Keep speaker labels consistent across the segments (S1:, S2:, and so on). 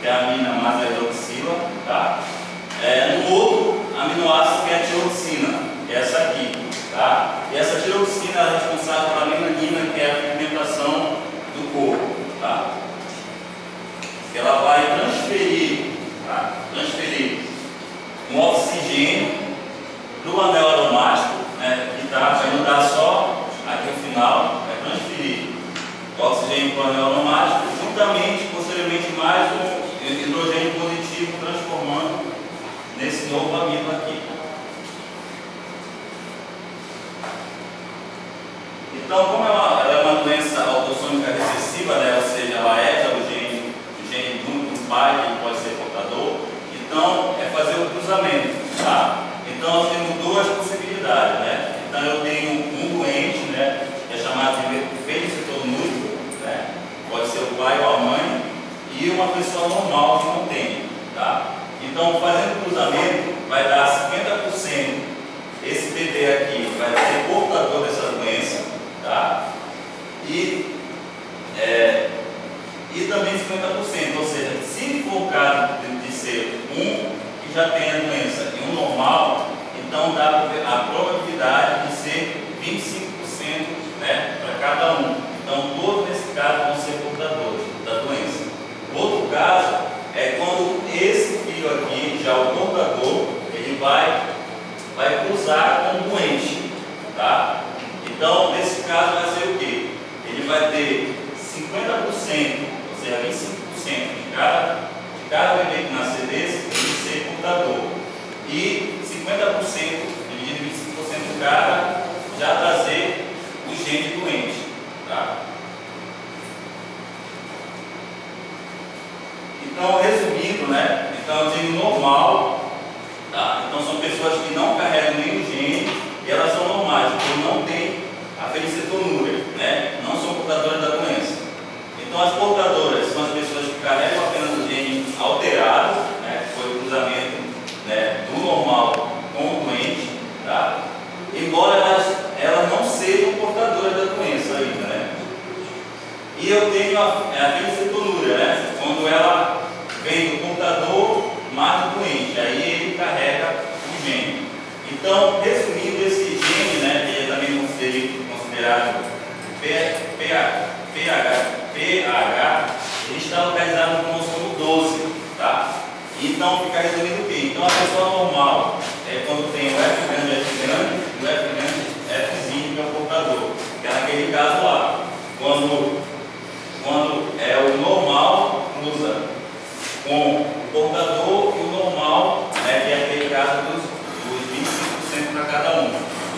S1: que é a amina mais a hidroxila, tá? No outro aminoácido, que é a tiroxina, que é essa aqui, tá? E essa tiroxina é responsável pela melanina, que é a pigmentação do corpo, tá? Ela vai transferir, tá? Um oxigênio para o anel aromático, né? Que vai mudar só aqui no final, vai transferir o oxigênio para o anel aromático, juntamente, posteriormente, mais um hidrogênio positivo, transformando nesse novo amino aqui. Então, como ela é uma doença autossômica recessiva, né? Ou seja, ela herda o gene do pai, que pode ser portador, então é fazer o cruzamento, tá? Então nós temos duas possibilidades, né? Então eu tenho um doente, né? Que é chamado de felicitonurio, né? Pode ser o pai ou a mãe, e uma pessoa normal que não tem, tá? Então fazendo o cruzamento vai dar 50%. Esse bebê aqui vai ser portador dessa doença, tá? E também 50%, ou seja, se for o caso de ser um que já tem a doença e um normal, então dá a probabilidade de ser 25%, né, para cada um. Então todos nesse caso vão ser portadores da doença. Outro caso é quando esse filho aqui, já o portador, ele vai cruzar com o doente, tá? Então nesse caso vai ser o quê? Ele vai ter 50%, ou seja, 25% de cada bebê que nascer desse, ele ser portador. E 50% dividido em 25% de cada, já trazer o gene doente, tá? Então, resumindo, né? Então, eu tenho normal, tá? Então, são pessoas que não carregam nenhum gene e elas são normais, porque não tem a felicitonuria, né? Não são portadoras da doença. Então, as portadoras são as pessoas que carregam apenas o gene alterado, né? Que foi o cruzamento, né, do normal com o doente, tá? Embora elas não sejam portadoras da doença ainda, né? E eu tenho a felicitonuria, né? Quando ela vem do portador mais do doente, aí ele carrega o gene. Então, resumindo, esse gene, né, que é também considerado PH, ele está localizado no cromossomo 12, tá? Então, fica resumindo o quê? Então, a pessoa normal é quando tem o F grande, e o F grande, Fzinho, que é o portador, que é naquele caso lá. Quando é o normal, cruza com o portador e o normal, né, que é aquele caso dos 25% para cada um.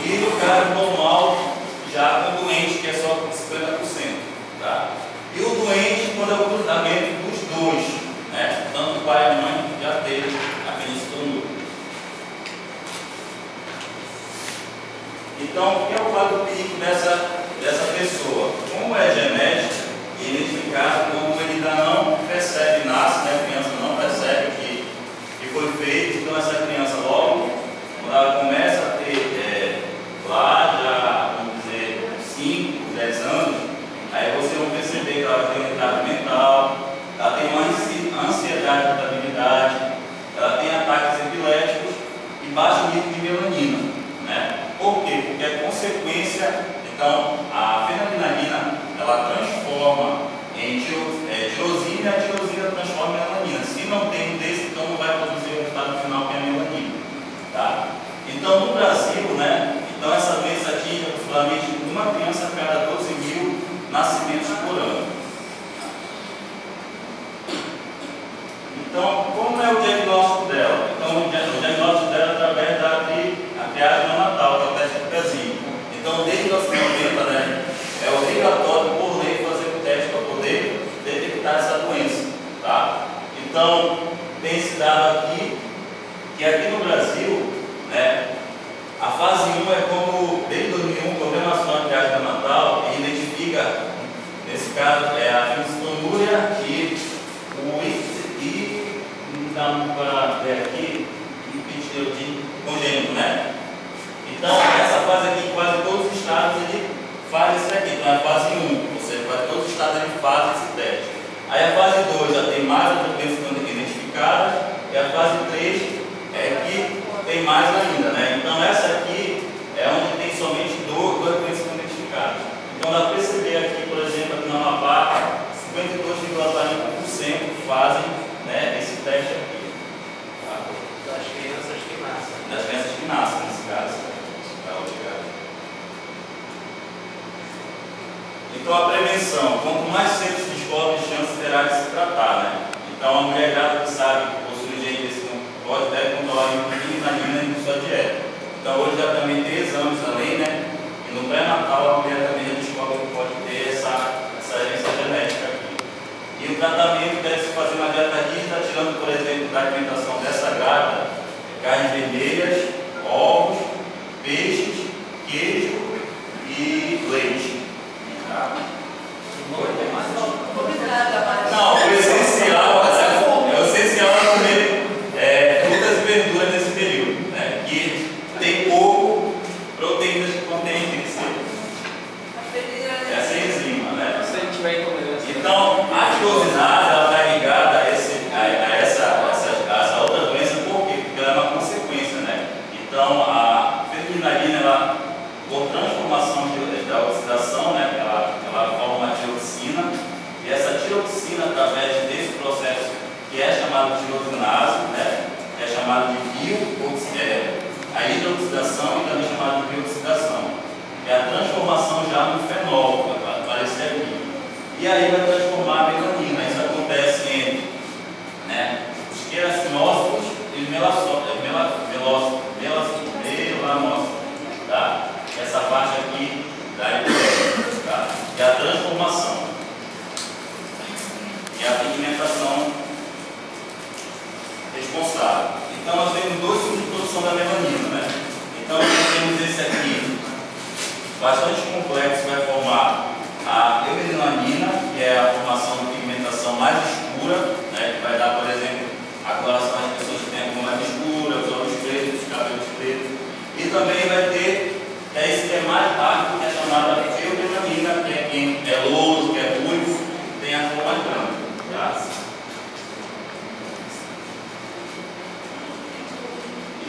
S1: E no caso normal, já com o doente, que é só 50%. Tá? E o doente, quando é o cruzamento dos dois, né? Tanto o pai e a mãe já teve a felicitonuria. Então, o que é o quadro clínico dessa pessoa? Como é genético, identificado como ele ainda não percebe, nasce, né? A criança não percebe que foi feito, então essa criança logo, quando ela começa a ter lá já, vamos dizer, 5, 10 anos, aí vocês vão perceber que ela tem um retardo mental, ela tem uma ansiedade, irritabilidade, ela tem ataques epiléticos e baixo nível de melanina, né? Por quê? Porque é consequência, então, a fenilalaninina, ela transforma em tirosina e a tirosina transforma em melanina. Se não tem um desse, então não vai produzir o resultado final que é a melanina, tá? Então, no Brasil, né? Então, essa doença atinge aproximadamente uma criança a cada 12.000 nascimentos por ano. Então, como é o diagnóstico dela? Então, o diagnóstico dela é através da triagem neonatal, que é o teste do pezinho. Então, desde os 90, né, é obrigatório, por lei, fazer o teste para poder detectar essa doença, tá? Então, tem esse dado aqui, que aqui no Brasil, né, a fase 1 é como, desde 2001, programação de triagem neonatal, e identifica, nesse caso, a felicitonuria e o dá para ver aqui, hipertireoidismo congênito, né? Então, essa fase aqui, em quase todos os estados, ele faz isso aqui. Então, é a fase 1, ou seja, quase todos os estados ele faz esse teste. Aí, a fase 2 já tem mais outra doença fazem, né, esse teste aqui. Tá?
S2: Das crianças que nascem.
S1: Das crianças que nascem, nesse caso. Tá, obrigado. Então a prevenção, quanto mais cedo se descobre, chance terá de se tratar, né? Então a mulher grávida que sabe que possui gene pode deve controlar um pouquinho na linha em sua dieta. Então hoje já também tem exames além, né? E no pré-natal a mulher também já descobre que pode ter essa herança genética aqui. E o tratamento deve se fazer uma dieta rígida, tirando, por exemplo, da alimentação dessa grávida, carnes vermelhas, ovos, peixes, queijo e leite. Tá? Não, o essencial é comer frutas e verduras nesse período, né? Que tem pouco proteínas que contém, tem que ser essa enzima, né?
S2: Se a gente vai comer.
S1: Então, a tirosinase ela está ligada a essa outra doença, por quê? Porque ela é uma consequência, né? Então, a fenilnarina, ela, por transformação da oxidação, né? Ela forma uma tiroxina, e essa tiroxina, através desse processo que é chamado de tirosinase, né? Que é chamado de a hidroxidação e também chamado de bioxidação. É a transformação já no fenol, que vai aparecer aqui. E aí vai transformar a melanina. Isso acontece entre, né, os queracinócitos e os melanócitos, tá? Essa parte aqui da epiderme, tá? Que é a transformação e a pigmentação responsável. Então nós temos dois tipos de produção da melanina, né? Então nós temos esse aqui, bastante complexo, vai formar a eumelanina, que é a formação de pigmentação mais escura, né? Que vai dar, por exemplo, a coloração das pessoas que têm a cor mais escura, os olhos pretos, os cabelos pretos. E também vai ter esse que é mais rápido, que é chamado de eumelanina, que é quem é louso, que é ruivo, tem a cor mais branca. Tá?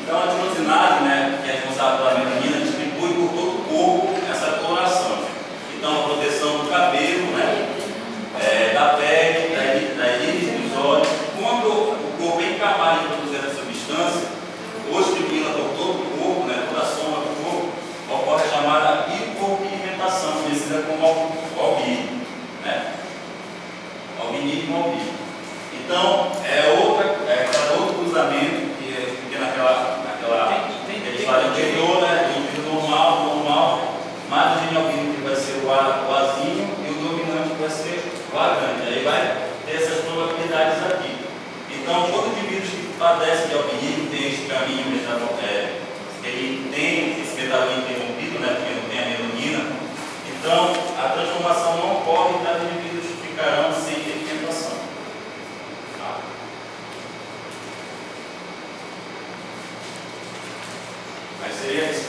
S1: Então a tirosinase, né, que é responsável pela melanina, distribui por todo o corpo essa coloração. Então a proteção do cabelo, né, da pele, da íris dos olhos. Quando o corpo é incapaz de produzir essa substância, ou distribuí-la por todo o corpo, né, toda a soma do corpo, ocorre a chamada hipopigmentação, conhecida como albino, né? Albinismo albino. Então, cada outro cruzamento que naquela eles falam anterior, né? O gene normal, mas o gene albino que vai ser o azinho e o dominante que vai ser o laranja. Aí vai ter essas probabilidades aqui. Então, todos os indivíduos que padecem de albinismo têm esse caminho, ele tem esse metabolismo interrompido, né? Porque não tem a melanina. Então, a transformação não ocorre e os indivíduos ficarão sem pigmentação. Tá? Mas seria isso.